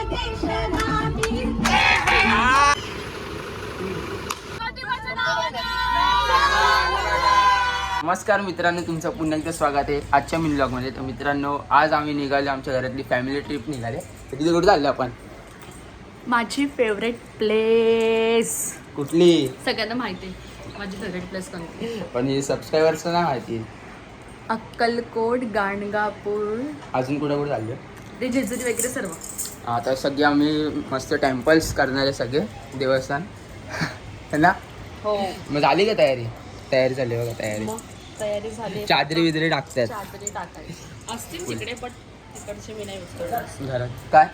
नमस्कार मित्रांनो, तुमचं पुन्हा एकदा स्वागत आहे आजच्या मिनी ब्लॉगमध्ये. तर मित्रांनो, आज आम्ही निघालो, आमच्या घरातली फॅमिली ट्रिप निघाले. तर तिथे कुठे चाललो आपण? माझी फेवरेट प्लेस कुठली? सगळ्यांना माहिती आहे माझी फेवरेट प्लेस कोणती, पण ही सबस्क्रायबर्सना नाही माहिती. अक्कलकोट, गाणगापूर, अजून कुठे कुठे चाललो ते जेजुरी वगैरे सर्व. आता सगळे आम्ही मस्त टेम्पल्स करणारे, सगळे देवस्थान है ना. हो, मग झाली का तयारी? तयारी झाली बघा, तयारी. मग तयारी झाली. चादरी बिदरी टाकतात, चादरी टाकायची असतील तिकडे, पण तिकडचे मी नाही यूज करत घरात काय.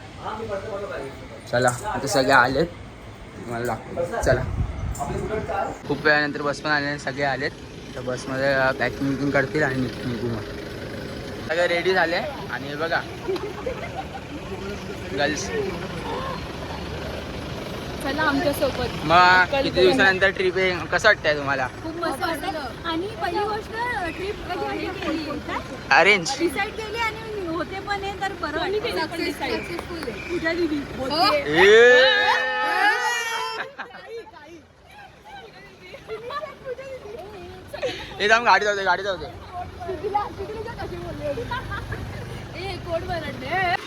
चला आता सगळे आलेत, मला लागतो. चला, खूप वेळानंतर बस पण आले, सगळे आलेत. तर बसमध्ये पॅकिंग बिकिंग करतील आणि निघू. मग सगळे रेडी झाले. आणि हे बघा गर्ल्स. चला आमच्या सोबत. मग किती दिवसानंतर ट्रिप आहे, कसं वाटतंय तुम्हाला? खूप मस्त वाटलं. आणि पहिली गोष्ट ट्रिप कधी केली अरेंज डिसाईड केली आणि होते पण आहे तर बरं. पूजा दीदी हे जाऊन गाडी जाऊ दे, गाडी जाऊ दे. कोड बनवते.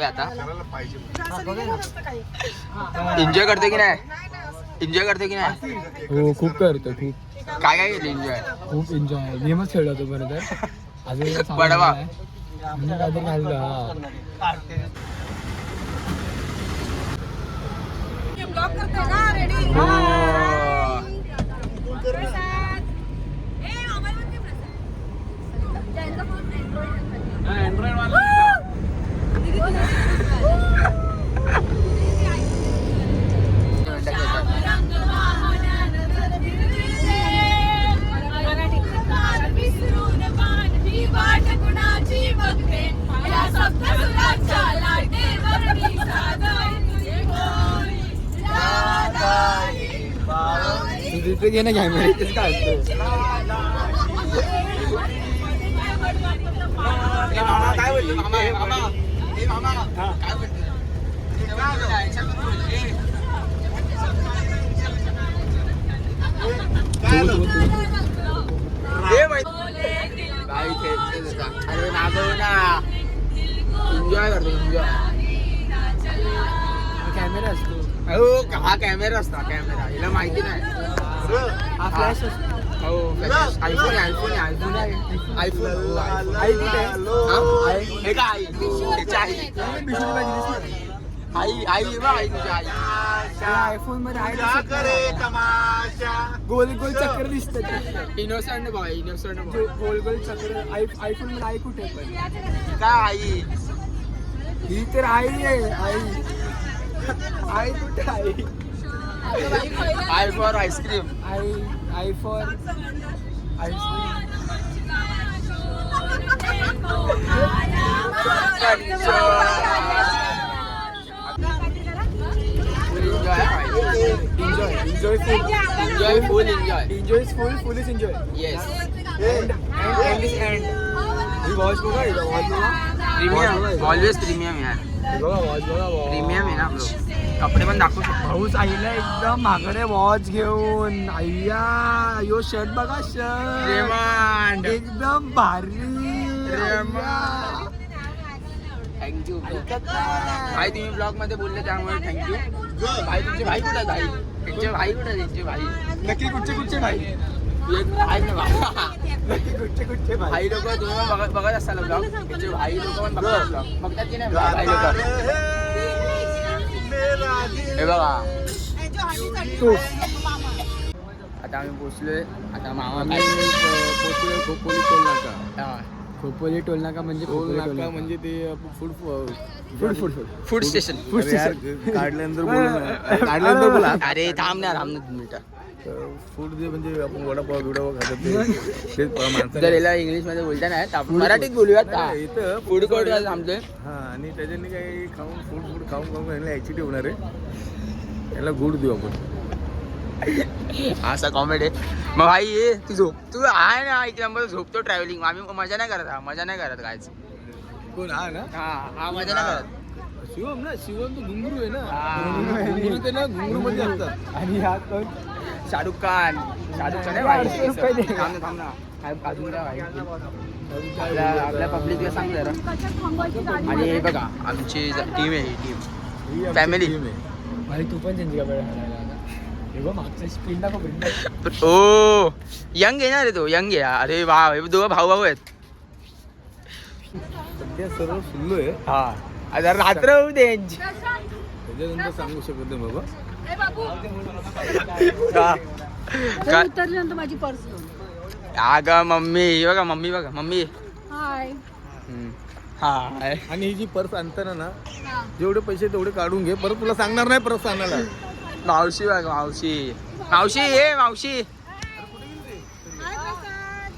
आता एन्जॉय करते की नाही? एन्जॉय करते की नाही? हो, खूप करतो. खूप काय काय केलं एन्जॉय? खूप एन्जॉय. गेमच खेळलो होतो बरं तर. अजून बडवा काहीतरी खाल्लं. तिथे घे ना कॅमेरा, इथेच काढतो. अरे नागव ना, एन्जॉय करतो, एन्जॉय. कॅमेरा असतो. हो, हा कॅमेरा असतो. कॅमेरा हिला माहिती नाही. हा फ्लॅश असतो. हो, आयफोन आहे, आयफोन आहे, आयफोन आहे, आयफोन. आई कुठे आहे? हे का आई? त्याची आई. आई आई बा, आई तुझी आई. आयफोन मध्ये आहे गोल गोल चक्र दिसत. Innocent boy, innocent boy. गोल गोल चक्र. आयफोन मध्ये आई कुठे पण? काय आई? ही तर आई आहे. आई कुठे? I for ice cream. I for ice cream. Enjoy full. Enjoy full, enjoy. Enjoy is full, full is enjoy. Yes. End is end. He watch बघा, वॉच बघा. प्रीमियम, ऑलवेज प्रीमियम यार. वॉच बघा, प्रीमियम आहे ना ब्रो. कपडे पण दाखवू शकतो. भाऊच आईला एकदम महागडे वॉच घेऊन. आय्या, यो शर्ट बघा, शर्ट रेमंड एकदम भारी. थँक्यू भाई, तुम्ही ब्लॉग मध्ये बोलले त्यामुळे थँक्यू भाई. तुमचे भाई कुठे आहेत? भाई त्यांचे भाई कुठे आहेत? त्यांचे भाई नक्की कुठचे भाई? आहेत ना भाई. नक्की कुठचे भाई? भाई लोक तुम्ही पण बघत असाल ब्लॉग. त्यांचे भाई लोक पण बघतात ब्लॉग. बघतात की नाही भाई लोक? हे बघा, आता आम्ही पोचलोय. आता मामा पोचलोय खोपोली टोल नाका. हा, खोपोली टोल नाका म्हणजे टोल नाका म्हणजे ते फूड फूड स्टेशन. काढल्यानंतर बोला. अरे थांब ना, 2 मिनिटं. फूड जे म्हणजे आपण वडापाव बिडापाव खातो ते माणसं जर याला इंग्लिशमध्ये बोलता नाही तर आपण मराठीत बोलूयात का इथं फूड कोर्ट थांबतोय. हा आणि त्याच्याने काही खाऊन फूड खाऊन याला ऍक्सिडिटी होणार आहे. याला गुड देऊ आपण. असा कॉमेडी. मग भाई ये तू झोप. तू आहे ना एक नंबर झोपतो ट्रॅव्हलिंग. आम्ही मजा नाही करत. मजा नाही करत कायच. कोण हा ना? हा मजा नाही करत. शिवम ना, शिवम तो घुंगरू आहे ना. हा. घुंगरू ते ना घुंगरू मध्ये असतात. आणि हा कोण शाहरुख खान आहे भाई. थांब ना अजून काय भाई आपल्या पब्लिकला सांग जरा. कशात थांबवायची गाडी आणि हे बघा आमची टीम आहे. ही टीम फॅमिली. भाई तू पण त्यांची हे बघ मागचा स्प्रिंट दाखव. ओ यंग आहे ना रे तो. यंग आहे. अरे वा हे दोघं भाऊ आहेत. सध्या सर्व सुल्लो आहे. हा आता रात्र होऊ दे यांची. कशात? त्याच्यानंतर सांगू शकत नाही बाबा. ए बाबू का अरे उतरल्यानंतर माझी पर्स अगं मम्मी बघा. मम्मी हाय. हाय. आणि ही जी पर्स आणताना ना हा. जेवढे पैसे तेवढे काढून घे. परत तुला सांगणार नाही पर्स आणायला. मावशी बघ मावशी ये मावशी. हाय प्रसाद.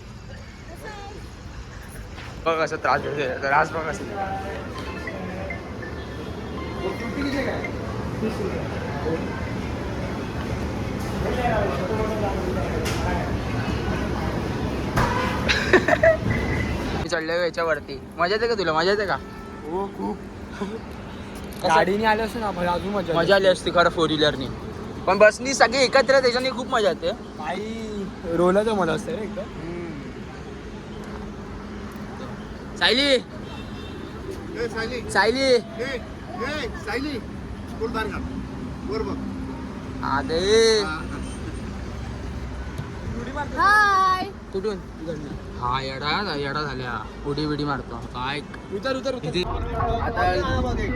बघ कसं त्रास देते. रास बघ कसं. चढले याच्यावरती. मजा येते का तुला? मजा येते का? हो खूप. गाडीने आलं असं ना भाई अजून मजा आली असती खरं 4 व्हीलरनी. पण बसनी सगळे एकत्र त्याच्याने खूप मजा येते. भाई रोलाचं मला असतं रे एकदा. सायली अरे हाय. कुठून? हा येडा झाल्या. उडी बिडी मारतो काय. उतर किती आता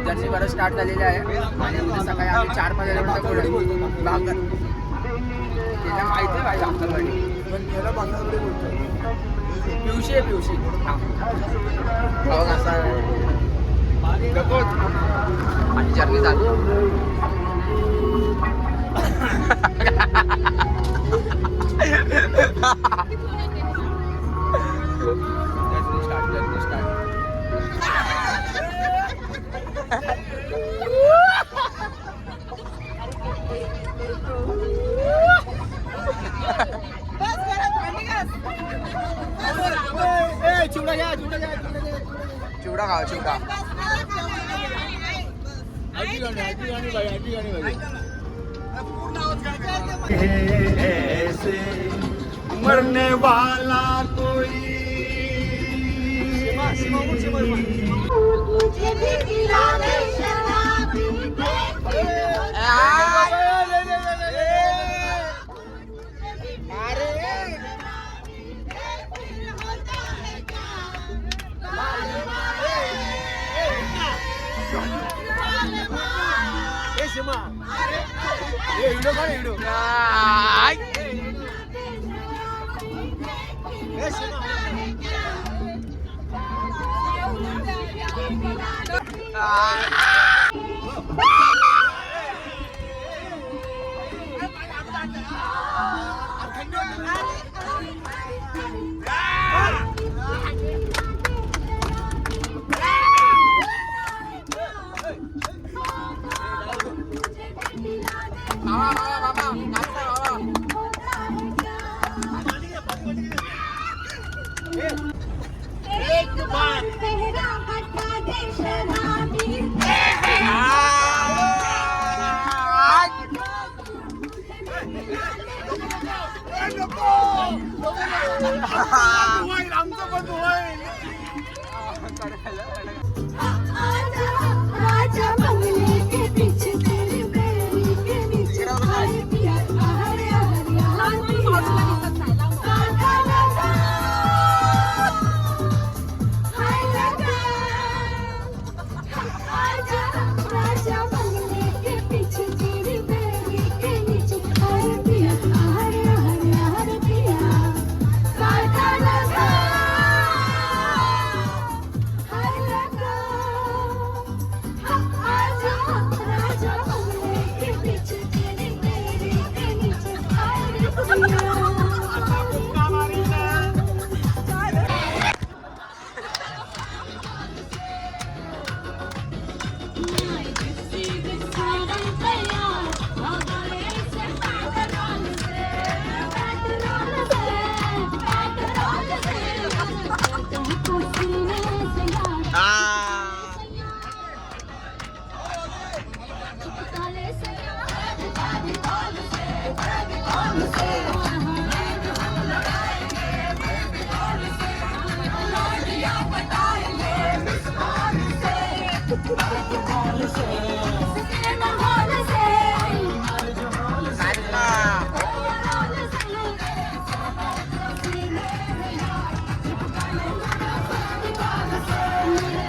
जर्सी परत स्टार्ट झालेली आहे. आणि उद्या सकाळी आम्ही 4 वाजेपर्यंत भाकर त्याच्या माहिती आहे भाई भाकरवाडी. पण त्याला बांगलाकडे बोलतो. पिवशी बघ असा आणि जर्नी झाली. Journey start. चिवडा खावा चिवडा. मरने वाला कोई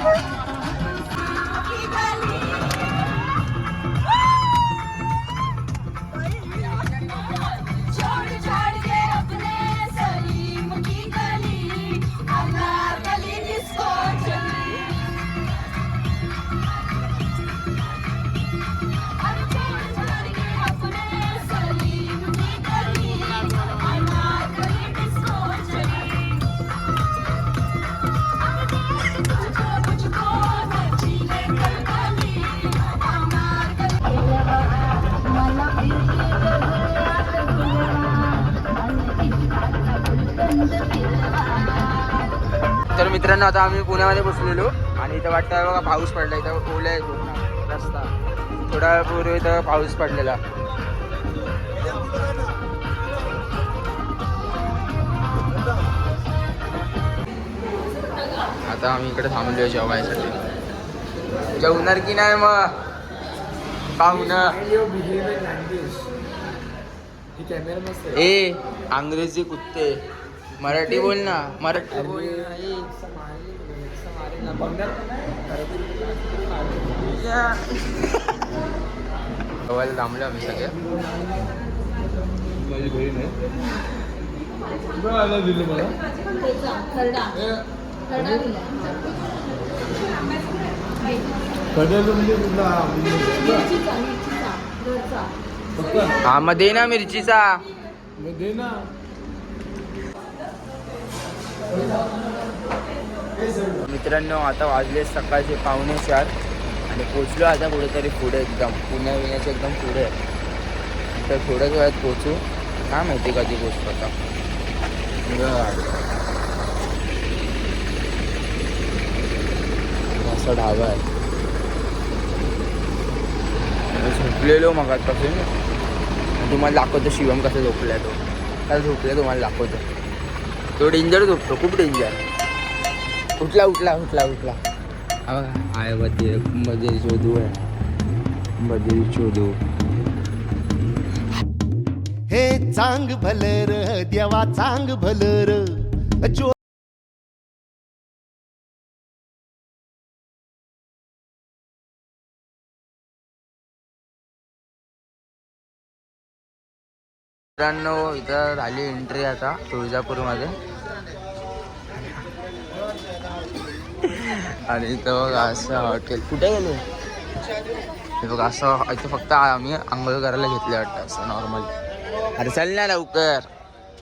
तर मित्रांनो आता आम्ही पुण्यामध्ये बसलेलो आणि इथं वाटतं बघा पाऊस पडला. इथं ओला आहे पूर्ण रस्ता. थोडा वेळ पूर्वी इथं पाऊस पडलेला. आता आम्ही इकडे थांबलोय जेवायसाठी. जेवणार की नाही मग पाहुणं? ए अंग्रेजी कुत्ते मराठी बोल ना. मराठी बोल जेवायला थांबलो आम्ही सगळे. हा मग दे ना मिरचीचा. मित्रांनो आता वाजले सकाळचे 4:45 आणि पोचलो आता कुठेतरी पुढे एकदम पुण्या विण्याच्या एकदम पुढे. तर थोड्याच वेळात पोचू. काय माहिती कधी पोचतो आता. असा ढाबा आहे. झोपलेलो मगाचपासून. तुम्हाला दाखवतो शिवम कसं झोपलाय तो. काय झोपलाय तुम्हाला दाखवतो. तो डेंजर झोपतो खूप डेंजर. उठला उठला उठला उठला. आहे बदे शोधू आहे बदे शोधू. हे चांग भलर देवा चांग भलर जो मित्रांनो इथं झाली एंट्री आता तुळजापूरमध्ये. आणि इथं बघा असं हॉटेल. कुठे गेलो हे बघा असं. इथं फक्त आम्ही आंघोळ करायला घेतले वाटतं असं नॉर्मल. अरे चल ना लवकर.